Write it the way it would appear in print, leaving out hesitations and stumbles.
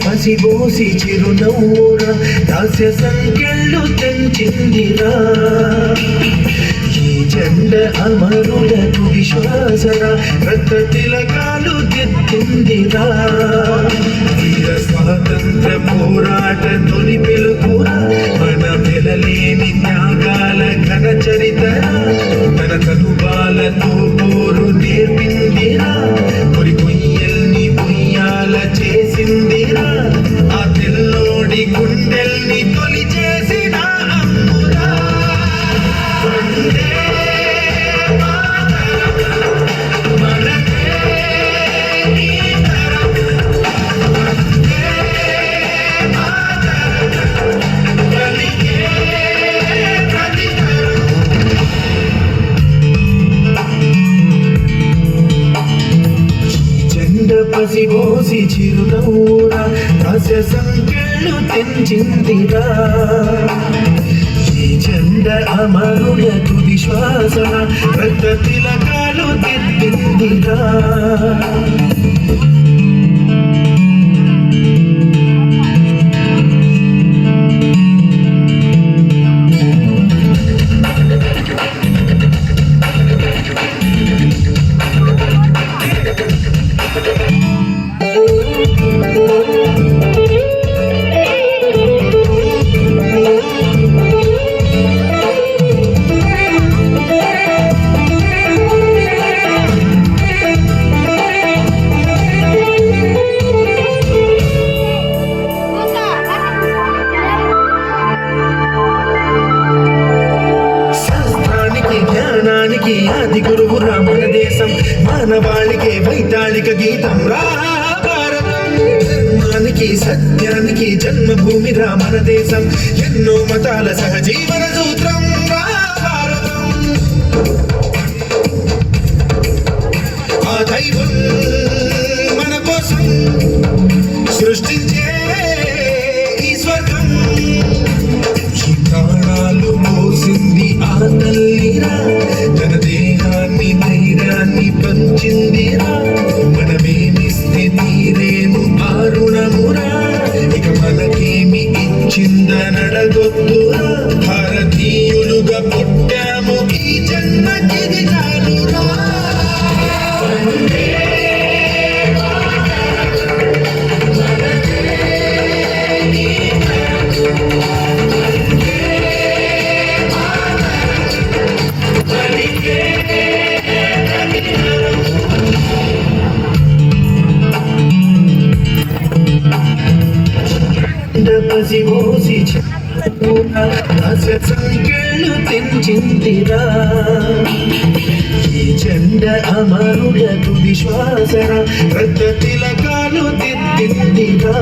పసిబోసి చిరునవ్వుర దాస్య సంఖ్యలు తెంచిందిరా ఈ జెండ అమరులకు విశ్వాసర రక్త తిలకాలు దిద్దిందిరా వీర స్వాతంత్ర పోరాట తొలి పిలుపురా మన వెలలేని త్యాగాల ఘన చరితర తన తనుబాలతో పోరు నేర్పిందిరా కొరి కొయ్యల్ని ఉయ్యాల చేసిందిరా ఆ తెల్లోడి గుండెల్ని తొలి చేసిన అమ్మురా పసిబోసి చిరునవ్వురా దాస్య సంఖ్యలు తెంచిందిరా ఈ జెండ అమరుల తుది శ్వాసన రక్త తిలకాలు దిద్దిందిరా ఆది గురువురా మన దేశం మానవాళికే వైతాళిక గీతం రా భారతం ధర్మానికి సత్యానికి జన్మభూమిరా మన దేశం ఎన్నో మతాల సహజీవన సూత్రం రా భారతం ఆ దైవం మన కోసం సృష్టించే ఈ స్వర్గం ఈ ప్రాణాలు మోసింది ఆ తల్లిరా తన దేహాన్ని ధైర్యాన్ని పంచిందిరా మనమేమిస్తే తీరేను ఆరుణమురా ఇక మనకేమి ఇచ్చిందనడగొద్దురా భారతీయులుగా పుట్టాము ఈ జన్మకిది చాలురా పసిబోసి దాస్య సంఖ్యలు తెంచిందిరా ఈ జెండ అమరులకు విశ్వాసర రక్త తిలకాలు దిద్దిందిరా